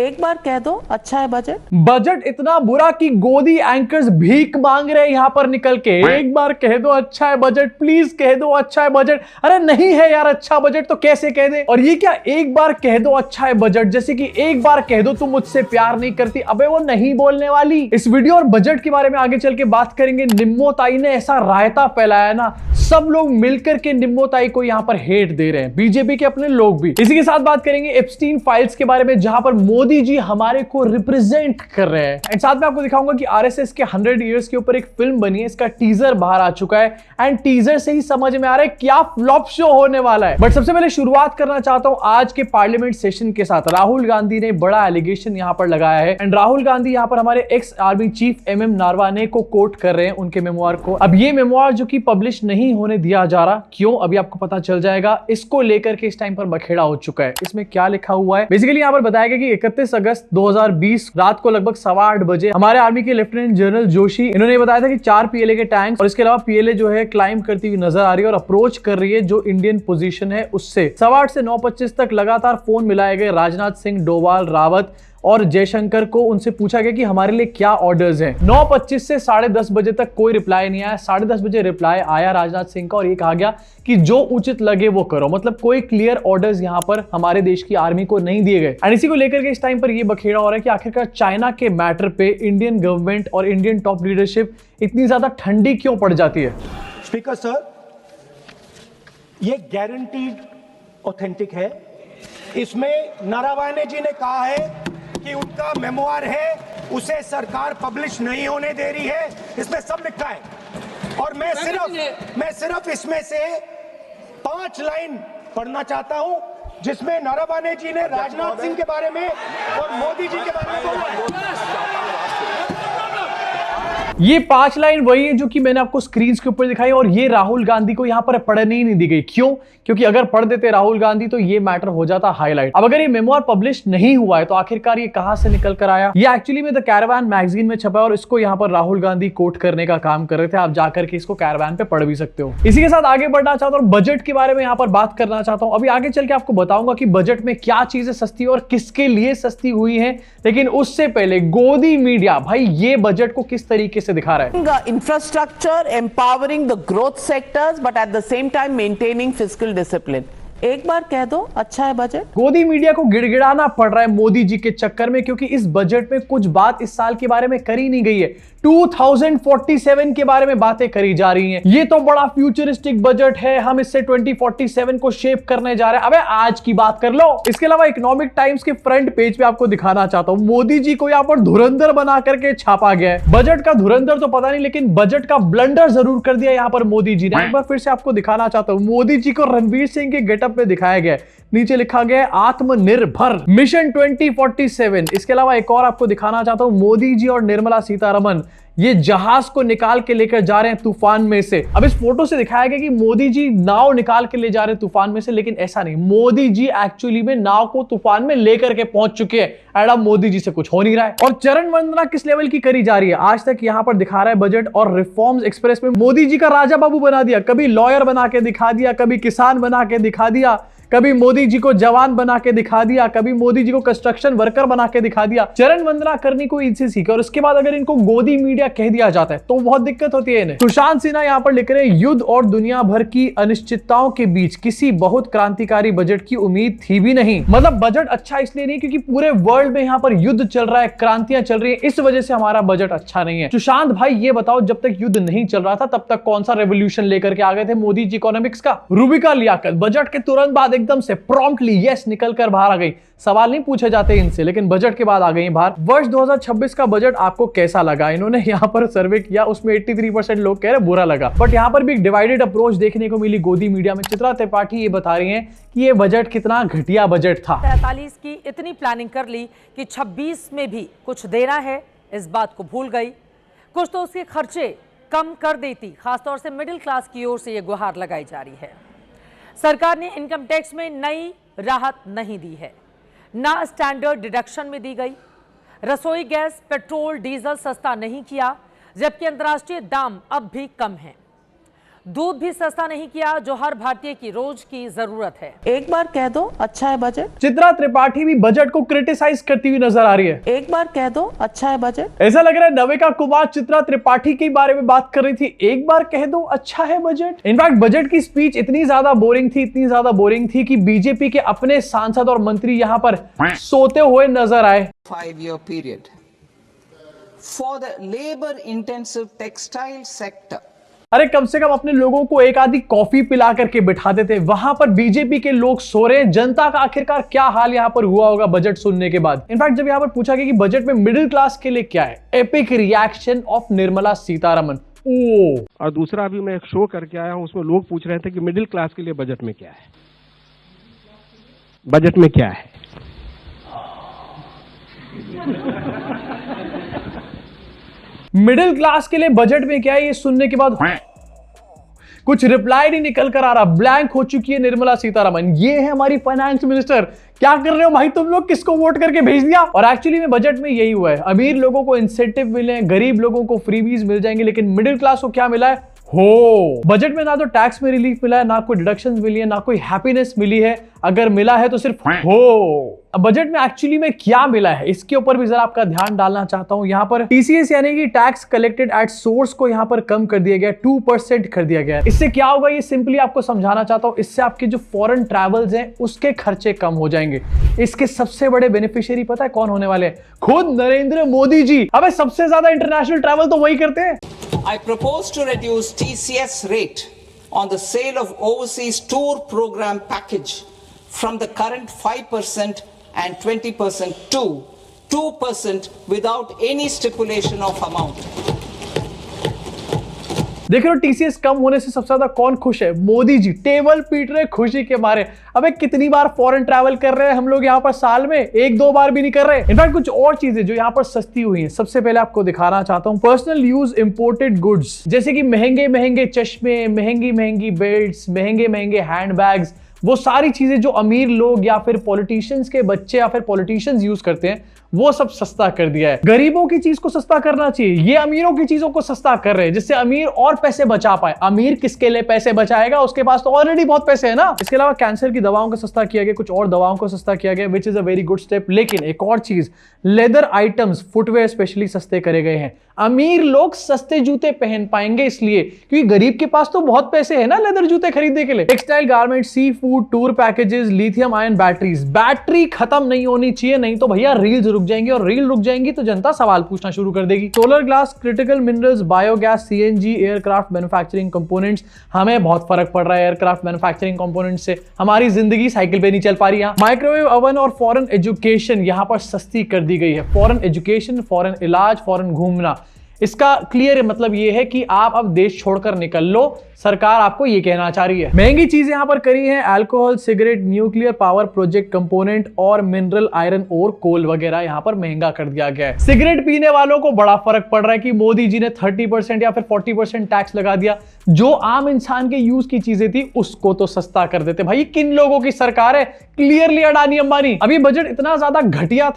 एक बार कह दो अच्छा है बजट। बजट इतना बुरा कि गोदी एंकर्स भीख मांग रहे हैं यहां पर निकल के। एक बार कह दो अच्छा है बजट, प्लीज कह दो अच्छा है बजट। अरे नहीं है यार अच्छा बजट तो कैसे कह दे। और ये क्या एक बार कह दो अच्छा है बजट, जैसे कि एक बार कह दो तुम मुझसे प्यार नहीं करती। अबे वो नहीं बोलने वाली। इस वीडियो और बजट के बारे में आगे चल के बात करेंगे। निम्मोताई ने ऐसा रायता फैलाया ना, सब लोग मिलकर के निम्मोताई को यहां पर हेट दे रहे हैं, बीजेपी के अपने लोग भी। इसी के साथ बात करेंगे एप्स्टीन फाइल्स के बारे में, जहां पर मोदी जी हमारे को रिप्रेजेंट कर रहे हैं। एंड साथ में आपको दिखाऊंगा कि आरएसएस के 100 इयर्स के ऊपर एक फिल्म बनी है, इसका टीजर बाहर आ चुका है। एंड टीजर से ही समझ में आ रहा है क्या फ्लॉप शो होने वाला है। बट सबसे पहले शुरुआत करना चाहता हूं आज के पार्लियामेंट सेशन के साथ। राहुल गांधी ने बड़ा एलिगेशन यहां पर लगाया है। एंड राहुल गांधी यहां पर हमारे ex army chief MM Naravane को कोट कर रहे हैं, उनके मेमोआर को। अब ये मेमोआर जो कि पब्लिश नहीं होने दिया जा रहा, क्यों अभी आपको पता चल जाएगा। इसको लेकर के इस टाइम पर बखेड़ा हो चुका है। इसमें क्या लिखा हुआ है, बेसिकली यहां पर बताया गया कि 31 अगस्त 2020 रात को लगभग 8:15 बजे हमारे आर्मी के लेफ्टिनेंट जनरल जोशी, इन्होंने बताया था कि 4 पीएलए के टैंक्स और इसके अलावा पीएलए जो है क्लाइंब करती हुई नजर आ रही है और अप्रोच कर रही है जो इंडियन पोजीशन है उससे। 8:15 से 9:25 तक लगातार फोन मिलाए गए राजनाथ सिंह, डोवाल, रावत और जयशंकर को। उनसे पूछा गया कि हमारे लिए क्या ऑर्डर्स हैं। 9:25 से 10:30 बजे तक कोई रिप्लाई नहीं आया। 10:30 बजे रिप्लाई आया राजनाथ सिंह का और ये कहा गया कि जो उचित लगे वो करो। मतलब कोई क्लियर ऑर्डर्स यहां पर हमारे देश की आर्मी को नहीं दिए गए। और इसी को लेकर के इस टाइम पर ये बखेड़ा हो रहा है कि आखिरकार चाइना के मैटर पे इंडियन गवर्नमेंट और इंडियन टॉप लीडरशिप इतनी ज्यादा ठंडी क्यों पड़ जाती है। स्पीकर सर, ये गारंटीड ऑथेंटिक है। इसमें नारावाने जी ने कहा है कि उनका मेमोआर है, उसे सरकार पब्लिश नहीं होने दे रही है। इसमें सब लिखा है और मैं सिर्फ इसमें से 5 लाइन पढ़ना चाहता हूं, जिसमें नारावाने जी ने राजनाथ सिंह के बारे में और मोदी जी के बारे में बोला है। ये 5 लाइन वही है जो कि मैंने आपको स्क्रीन के ऊपर दिखाई और ये राहुल गांधी को यहां पर पढ़ने ही नहीं दी गई। क्यों? क्योंकि अगर पढ़ देते राहुल गांधी तो ये मैटर हो जाता हाईलाइट। अब अगर ये मेमोआर पब्लिश नहीं हुआ है तो आखिरकार ये कहां से निकल कर आया। ये एक्चुअली में द कैरावान मैगजीन में छपा और इसको यहां पर राहुल गांधी कोट करने का काम कर रहे थे। आप जाकर के इसको कैरावान पे पढ़ भी सकते हो। इसी के साथ आगे बढ़ना चाहता हूं, बजट के बारे में यहां पर बात करना चाहता हूं। अभी आगे चल के आपको बताऊंगा कि बजट में क्या चीजें सस्ती और किसके लिए सस्ती हुई है। लेकिन उससे पहले गोदी मीडिया भाई ये बजट को किस तरीके से दिखा रहा है। Infrastructure, empowering the growth sectors, but at the same time maintaining fiscal discipline. एक बार कह दो अच्छा है बजट। गोदी मीडिया को गिड़गिड़ाना पड़ रहा है मोदी जी के चक्कर में, क्योंकि इस बजट में कुछ बात इस साल के बारे में करी नहीं गई है। 2047 के बारे में बातें करी जा रही हैं। ये तो बड़ा फ्यूचरिस्टिक बजट है, हम इससे 2047 को शेप करने जा रहे हैं। अबे आज की बात कर लो। इसके अलावा इकोनॉमिक टाइम्स के फ्रंट पेज पे आपको दिखाना चाहता हूं, मोदी जी को यहां पर धुरंधर बना करके छापा गया है। बजट का धुरंधर तो पता नहीं, लेकिन बजट का ब्लंडर जरूर कर दिया यहां पर मोदी जी ने। एक बार फिर से आपको दिखाना चाहता हूं, मोदी जी को रणवीर सिंह के गेटअप पे दिखाया गया है। नीचे लिखा गया है आत्मनिर्भर मिशन 2047। इसके अलावा एक और आपको दिखाना चाहता हूं, मोदी जी और निर्मला सीतारमण ये जहाज को निकाल के लेकर जा रहे हैं तूफान में से। अब इस फोटो से दिखाया गया कि मोदी जी नाव निकाल के ले जा रहे हैं तूफान में से, लेकिन ऐसा नहीं। मोदी जी एक्चुअली में नाव को तूफान में लेकर के पहुंच चुके हैं। एंड मोदी जी से कुछ हो नहीं रहा है। और चरण वंदना किस लेवल की करी जा रही है आज तक यहां पर दिखा रहा है बजट। और रिफॉर्म्स एक्सप्रेस में मोदी जी का राजा बाबू बना दिया, कभी लॉयर बना के दिखा दिया, कभी किसान बना के दिखा दिया, कभी मोदी जी को जवान बना के दिखा दिया, कभी मोदी जी को कंस्ट्रक्शन वर्कर बना के दिखा दिया। चरण वंदना करनी को इनसे सीखा। और उसके बाद अगर इनको गोदी मीडिया कह दिया जाता है तो बहुत दिक्कत होती है इन्हें। सुशांत सिन्हा यहां पर लिख रहे हैं, युद्ध और दुनिया भर की अनिश्चितताओं के बीच किसी बहुत क्रांतिकारी बजट की उम्मीद थी भी नहीं। मतलब बजट अच्छा इसलिए नहीं क्योंकि पूरे वर्ल्ड में यहां पर युद्ध चल रहा है, क्रांतियां चल रही है, इस वजह से हमारा बजट अच्छा नहीं है। सुशांत भाई ये बताओ, जब तक युद्ध नहीं चल रहा था तब तक कौन सा रेवोल्यूशन लेकर के आ गए थे मोदी जी इकोनॉमिक्स का? रूबिका लियाकत बजट के तुरंत बाद एकदम से प्रॉम्प्टली यस निकल कर बाहर आ गई। सवाल नहीं पूछे जाते इनसे, लेकिन बजट के बाद आ गई बाहर। वर्ष 2026 का बजट आपको कैसा लगा? इन्होंने यहां पर सर्वे किया, उसमें 83% लोग कह रहे बुरा लगा। बट यहां पर भी एक डिवाइडेड अप्रोच देखने को मिली गोदी मीडिया में। चित्रा त्रिपाठी ये बता रही हैं कि ये बजट कितना घटिया बजट था। 43 की इतनी प्लानिंग कर ली कि 26 में भी कुछ देना है, इस बात को भूल गई। कुछ तो उसके खर्चे कम कर देती, खासतौर से मिडिल क्लास की ओर से ये गुहार लगाई जा रही है। सरकार ने इनकम टैक्स में नई राहत नहीं दी है, ना स्टैंडर्ड डिडक्शन में दी गई। रसोई गैस, पेट्रोल, डीजल सस्ता नहीं किया, जबकि अंतर्राष्ट्रीय दाम अब भी कम हैं। दूध भी सस्ता नहीं किया, जो हर भारतीय की रोज की जरूरत है। एक बार कह दो अच्छा है बजट। चित्रा त्रिपाठी भी बजट को क्रिटिसाइज करती हुई नजर आ रही है। एक बार कह दो अच्छा है बजट। ऐसा लग रहा है नविका कुमार चित्रा त्रिपाठी के बारे में बात कर रही थी, एक बार कह दो अच्छा है बजट। इनफैक्ट बजट की स्पीच इतनी ज्यादा बोरिंग थी कि बीजेपी के अपने सांसद और मंत्री यहां पर सोते हुए नजर आए। 5-year period for the labor intensive textile sector. अरे कम से कम अपने लोगों को एक आधी कॉफी पिला करके बिठा देते, वहां पर बीजेपी के लोग सो रहे हैं। जनता का आखिरकार क्या हाल यहां पर हुआ होगा बजट सुनने के बाद। इनफैक्ट जब यहां पर पूछा गया कि बजट में मिडिल क्लास के लिए क्या है, epic reaction of Nirmala Sitharaman. और दूसरा अभी मैं एक शो करके आया हूं, उसमें लोग पूछ रहे थे कि मिडिल क्लास के लिए बजट में क्या है, बजट में क्या है। मिडिल क्लास के लिए बजट में क्या है, ये सुनने के बाद कुछ रिप्लाई नहीं निकल कर आ रहा, ब्लैंक हो चुकी है निर्मला सीतारमण। ये है हमारी फाइनेंस मिनिस्टर। क्या कर रहे हो भाई तुम लोग, किसको वोट करके भेज दिया। और एक्चुअली में बजट में यही हुआ है, अमीर लोगों को इंसेंटिव मिले, गरीब लोगों को फ्रीबीज मिल जाएंगे, लेकिन मिडिल क्लास को क्या मिला है बजट में ना तो टैक्स में रिलीफ मिला है, ना कोई डिडक्शंस मिली है, ना कोई हैप्पीनेस मिली है। अगर मिला है तो सिर्फ बजट में एक्चुअली में क्या मिला है, इसके ऊपर भी जरा आपका ध्यान डालना चाहता हूं। यहां पर टीसीएस यानी कि टैक्स कलेक्टेड एट सोर्स को यहां पर कम कर दिया गया, 2% कर दिया गया है। इससे क्या होगा ये सिंपली आपको समझाना चाहता हूं। इससे आपके जो फॉरेन ट्रैवल्स हैं उसके खर्चे कम हो जाएंगे। इसके सबसे बड़े बेनिफिशियरी पता है कौन होने वाले हैं? खुद नरेंद्र मोदी जी। अबे सबसे ज्यादा इंटरनेशनल ट्रैवल तो वही करते हैं। I propose to reduce TCS rate on the sale of overseas tour program package from the current 5% and 20% to 2% without any stipulation of amount. देख रहे हो टीसीएस कम होने से सबसे ज्यादा कौन खुश है? मोदी जी टेबल पीट रहे खुशी के मारे। अबे कितनी बार फॉरेन ट्रैवल कर रहे हैं हम लोग यहाँ पर साल में, 1-2 बार भी नहीं कर रहे। इनफैक्ट कुछ और चीजें जो यहाँ पर सस्ती हुई हैं, सबसे पहले आपको दिखाना चाहता हूँ। पर्सनल यूज इंपोर्टेड गुड्स, जैसे कि महंगे महंगे चश्मे, महंगी महंगी बेल्ट्स, महंगे महंगे हैंडबैग्स, वो सारी चीजें जो अमीर लोग या फिर पॉलिटिशियंस के बच्चे या फिर पॉलिटिशियंस यूज करते हैं, वो सब सस्ता कर दिया है। गरीबों की चीज को सस्ता करना चाहिए, ये अमीरों की चीजों को सस्ता कर रहे हैं, जिससे अमीर और पैसे बचा पाए। अमीर किसके लिए पैसे बचाएगा, उसके पास तो ऑलरेडी बहुत पैसे है ना। इसके अलावा कैंसर की दवाओं को सस्ता किया गया, कुछ और दवाओं को सस्ता किया गया, which is a very good step. लेकिन एक और चीज, लेदर आइटम्स, फुटवेयर स्पेशली सस्ते करे गए हैं। अमीर लोग सस्ते जूते पहन पाएंगे इसलिए क्योंकि गरीब के पास तो बहुत पैसे है ना लेदर जूते खरीदने के लिए। Textile garment, sea food, tour packages, lithium ion batteries. Battery खत्म नहीं होनी चाहिए, नहीं तो भैया रील्स रुक जाएंगी, और रील रुक जाएंगी तो जनता सवाल पूछना शुरू कर देगी। Solar glass, critical minerals, biogas, CNG, aircraft manufacturing components. हमें बहुत फर्क पड़ रहा है एयरक्राफ्ट मैन्युफैक्चरिंग कंपोनेंट्स से, हमारी जिंदगी साइकिल पे नहीं चल पा रही। यहाँ माइक्रोवेव ओवन और फॉरेन एजुकेशन यहाँ पर सस्ती कर दी गई है। फॉरेन एजुकेशन, फॉरेन इलाज, फॉरेन घूमना, इसका क्लियर मतलब ये है कि आप अब देश छोड़कर निकल लो, सरकार आपको ये कहना चाह रही है। महंगी चीजें यहां पर करी हैं, alcohol, cigarette, nuclear power project component और मिनरल आयरन और कोल वगैरह यहां पर महंगा कर दिया गया है। सिगरेट पीने वालों को बड़ा फर्क पड़ रहा है कि मोदी जी ने 30% या फिर 40% टैक्स लगा दिया। जो आम इंसान के यूज की चीजें थी उसको तो सस्ता कर देते। भाई किन लोगों की सरकार है? क्लियरली अडानी अंबानी। अभी बजट इतना ज्यादा घटिया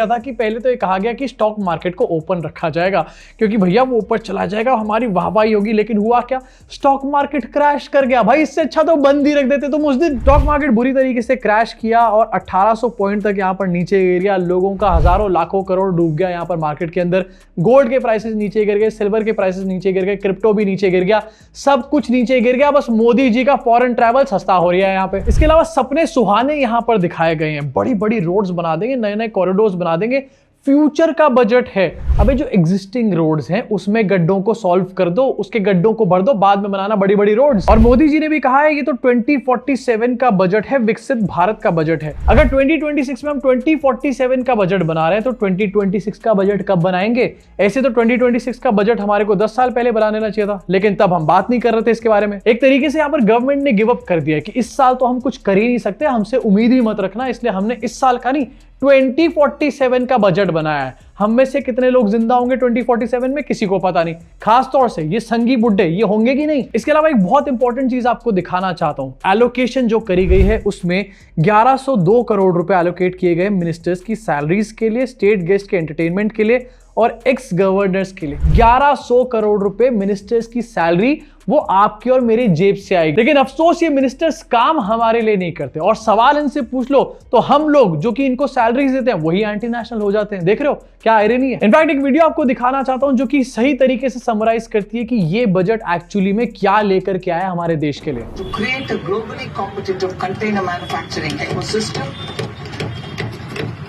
था कि पहले तो ये कहा गया कि स्टॉक मार्केट को ओपन रखा जाएगा क्योंकि भैया वो ऊपर चला जाएगा, हमारी वाहवाही होगी। लेकिन हुआ क्या? स्टॉक मार्केट क्रैश कर गया। भाई इससे अच्छा तो बंद ही रख देते तुम उस दिन। स्टॉक मार्केट बुरी तरीके से क्रैश किया और 1800 पॉइंट तक यहां पर नीचे गिर गया। लोगों का हजारों लाखों करोड़ डूब गया यहां पर मार्केट के अंदर। गोल्ड के प्राइसेस नीचे गिर गए, सिल्वर के प्राइसेस नीचे गिर गए, क्रिप्टो भी नीचे गिर गया, सब कुछ नीचे गिर गया। बस मोदी जी का फॉरेन ट्रैवल सस्ता हो रहा है यहां पे। इसके अलावा सपने सुहाने यहां पर दिखाए गए हैं। बड़ी बड़ी रोड्स बना देंगे, नए नए कॉरिडोर्स बना देंगे। फ्यूचर का बजट है। अबे जो एग्जिस्टिंग रोड्स हैं उसमें गड्ढों को सॉल्व कर दो, उसके गड्ढों को भर दो, बाद में बनाना बड़ी बड़ी रोड्स। और मोदी जी ने भी कहा है ये तो 2047 का बजट है, विकसित भारत का बजट है। अगर 2026 में हम 2047 का बजट बना रहे हैं तो 2026 का बजट कब बनाएंगे? ऐसे तो 2026 का बजट हमारे को 10 साल पहले बना लेना चाहिए था, लेकिन तब हम बात नहीं कर रहे थे इसके बारे में। एक तरीके से यहाँ पर गवर्नमेंट ने गिव अप कर दिया कि इस साल तो हम कुछ कर ही नहीं सकते, हमसे उम्मीद ही मत रखना, इसलिए हमने इस साल का नहीं 2047 का बजट बनाया है। हम में से कितने लोग जिंदा होंगे 2047 में किसी को पता नहीं, खास तौर से ये संगी बुड्ढे ये होंगे कि नहीं। इसके अलावा एक बहुत इंपॉर्टेंट चीज आपको दिखाना चाहता हूं। एलोकेशन जो करी गई है उसमें 1102 करोड़ रुपए एलोकेट किए गए मिनिस्टर्स की सैलरीज के लिए, स्टेट गेस्ट के एंटरटेनमेंट के लिए और एक्स गवर्नर्स के लिए 1100 करोड़ रुपए मिनिस्टर्स की सैलरी वो आपकी और मेरी जेब से आएगी। लेकिन अफसोस ये मिनिस्टर्स काम हमारे लिए नहीं करते और सवाल इनसे पूछ लो तो हम लोग जो कि इनको सैलरीज देते हैं वही एंटी नेशनल हो जाते हैं। देख रहे हो क्या आयरनी है। इनफैक्ट एक वीडियो आपको दिखाना चाहता हूं जो कि सही तरीके से समराइज करती है कि ये बजट एक्चुअली में क्या लेकर के आया हमारे देश के लिए। To create a globally competitive container manufacturing ecosystem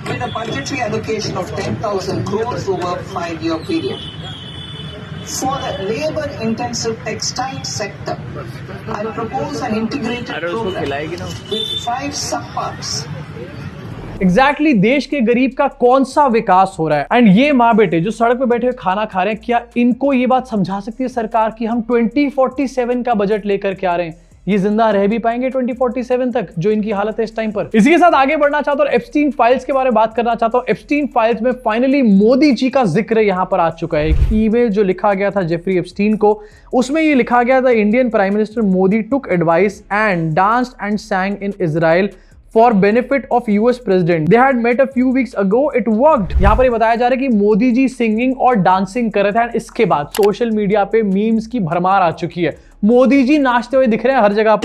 with a budgetary allocation of 10,000 crores over a 5-year period. For the labor-intensive textile sector, I propose an integrated program with 5 subparts. Exactly देश के गरीब का कौन सा विकास हो रहा है। And ये माँ बेटे जो सड़क पे बैठे हुए खाना खा रहे हैं, क्या इनको ये बात समझा सकती है सरकार कि हम 2047 का बजट लेकर के आ रहे हैं? ये जिंदा रह भी पाएंगे 2047 तक, जो इनकी हालत है इस टाइम पर? इसी के साथ आगे बढ़ना चाहता हूं और एप्स्टीन फाइल्स के बारे में बात करना चाहता हूं। एप्स्टीन फाइल्स में फाइनली मोदी जी का जिक्र यहां पर आ चुका है। एक ईमेल जो लिखा गया था जेफरी एप्स्टीन को, उसमें ये लिखा गया था, Indian prime minister Modi took advice and danced and sang in Israel for benefit of US president. They had met a few weeks ago. It worked. यहाँ पर ये बताया जा रहा है कि मोदी जी सिंगिंग और डांसिंग कर रहे थे एंड इसके बाद सोशल मीडिया पे मीम्स की भरमार आ चुकी है। मोदी जी नाचते हुए दिख रहे हैं हर जगह।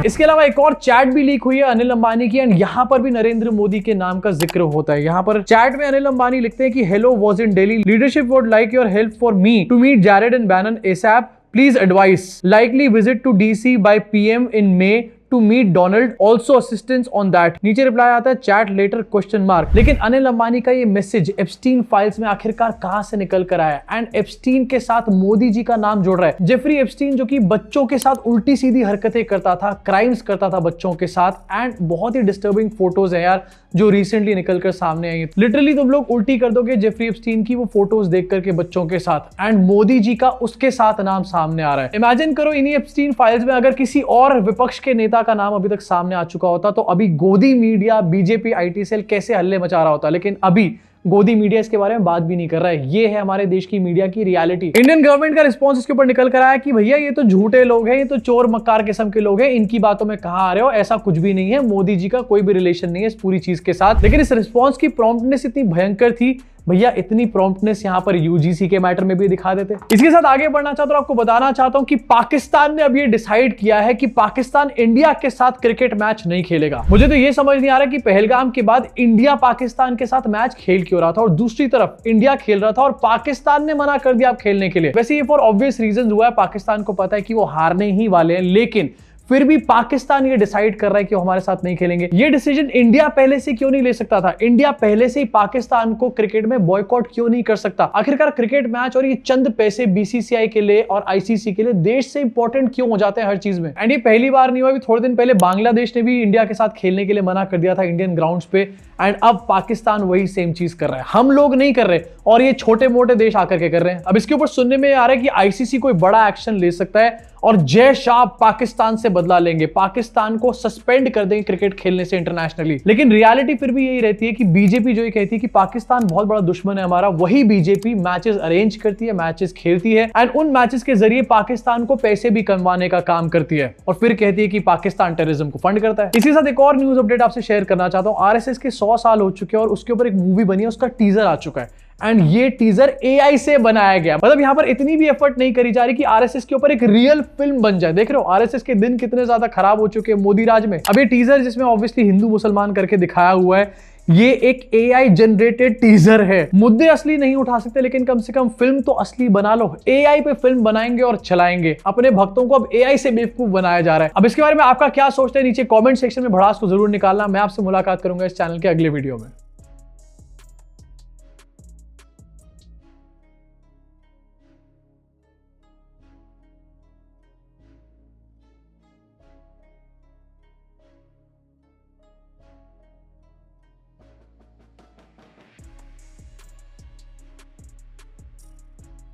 इसके अलावा एक और चैट भी लीक हुई है अनिल अंबानी की एंड यहां पर भी नरेंद्र मोदी के नाम का जिक्र होता है। यहां पर चैट में अनिल अंबानी लिखते हैं कि hello was in Delhi, leadership would like your help for me to meet Jared and Bannon ASAP, please advise, likely visit to DC by PM in May to meet Donald, also assistance on that। नीचे reply आता है chat letter question mark. लेकिन अनिल अंबानी का ये message Epstein files में आखिरकार कहां से निकल कर आया एंड एप्स्टीन के साथ मोदी जी का नाम जोड़ रहा है। जेफरी एप्स्टीन जो कि बच्चों के साथ उल्टी सीधी हरकतें करता था, क्राइम्स करता था बच्चों के साथ एंड बहुत ही डिस्टर्बिंग फोटोज है यार जो रिसेंटली निकल कर सामने आई है। लिटरली तुम लोग उल्टी कर दोगे जेफरी एप्स्टीन की वो फोटोज देख करके बच्चों के साथ एंड मोदी जी का उसके साथ नाम सामने आ रहा है। इमेजिन करो इन्हीं एप्स्टीन फाइल्स में अगर किसी और विपक्ष के नेता का नाम अभी तक सामने आ चुका होता तो अभी गोदी मीडिया, बीजेपी आईटी सेल कैसे हल्ले मचा रहा होता। लेकिन अभी गोदी मीडिया इसके बारे में बात भी नहीं कर रहा है। ये है हमारे देश की मीडिया की रियलिटी। इंडियन गवर्नमेंट का रिस्पांस इसके ऊपर निकल कर आया कि भैया ये तो झूठे लोग हैं, ये तो चोर मक्कार किस्म के लोग हैं, इनकी बातों में कहां आ रहे हो, ऐसा कुछ भी नहीं है, मोदी जी का कोई भी रिलेशन नहीं है इस पूरी चीज के साथ। लेकिन इस रिस्पांस की प्रॉम्प्टनेस इतनी भयंकर थी, भैया इतनी प्रॉम्प्टनेस यहां पर यूजीसी के मैटर में भी दिखा देते। इसके साथ आगे बढ़ना चाहता हूं, आपको बताना चाहता हूं कि पाकिस्तान ने अब ये डिसाइड किया है कि पाकिस्तान इंडिया के साथ क्रिकेट मैच नहीं खेलेगा। मुझे तो ये समझ नहीं आ रहा कि पहलगाम के बाद इंडिया पाकिस्तान के साथ मैच खेल क्यों रहा था और दूसरी तरफ इंडिया खेल रहा था और पाकिस्तान ने मना कर दिया आप खेलने के लिए। वैसे ये फॉर ऑब्वियस रीजंस हुआ है, पाकिस्तान को पता है कि वो हारने ही वाले हैं, लेकिन फिर भी पाकिस्तान ये डिसाइड कर रहा है कि वो हमारे साथ नहीं खेलेंगे। ये डिसीजन इंडिया पहले से क्यों नहीं ले सकता था? इंडिया पहले से ही पाकिस्तान को क्रिकेट में बॉयकॉट क्यों नहीं कर सकता? आखिरकार क्रिकेट मैच और ये चंद पैसे बीसीसीआई के लिए और आईसीसी के लिए देश से इंपॉर्टेंट क्यों हो जाते हैं हर चीज में? एंड ये पहली बार नहीं हुआ, अभी थोड़े दिन पहले बांग्लादेश ने भी इंडिया के साथ खेलने के लिए मना कर दिया था इंडियन ग्राउंड्स पे एंड अब पाकिस्तान वही सेम चीज कर रहा है। हम लोग नहीं कर रहे और ये छोटे मोटे देश आकर के कर रहे हैं। अब इसके ऊपर सुनने में आ रहा है कि आईसीसी कोई बड़ा एक्शन ले सकता है और जय शाह पाकिस्तान से बदला लेंगे, पाकिस्तान को सस्पेंड कर देंगे क्रिकेट खेलने से इंटरनेशनली। लेकिन रियलिटी फिर भी यही रहती है कि बीजेपी जो ये कहती है कि पाकिस्तान बहुत बड़ा दुश्मन है हमारा, वही बीजेपी मैचेस अरेंज करती है, मैचेस खेलती है एंड उन मैचेस के जरिए पाकिस्तान को पैसे भी कमाने का काम करती है और फिर कहती है कि पाकिस्तान टेररिज्म को फंड करता है। इसी साथ एक और न्यूज अपडेट आपसे शेयर करना चाहता हूं। आरएसएस के 100 साल हो चुके हैं और उसके ऊपर एक मूवी बनी है, उसका टीजर आ चुका है एंड ये टीजर एआई से बनाया गया। मतलब यहां पर इतनी भी एफर्ट नहीं करी जा रही कि आरएसएस के ऊपर एक रियल फिल्म बन जाए। देख रहे हो आरएसएस के दिन कितने ज्यादा खराब हो चुके हैं मोदी राज में। अब ये टीजर जिसमें ऑब्वियसली हिंदू मुसलमान करके दिखाया हुआ है, ये एक एआई जनरेटेड टीजर है। मुद्दे असली नहीं उठा सकते लेकिन कम से कम फिल्म तो असली बना लो। एआई पे फिल्म बनाएंगे और चलाएंगे। अपने भक्तों को अब एआई से बेवकूफ बनाया जा रहा है। अब इसके बारे में आपका क्या सोचते हैं नीचे कमेंट सेक्शन में भड़ास को जरूर निकालना। मैं आपसे मुलाकात करूंगा इस चैनल के अगले वीडियो में।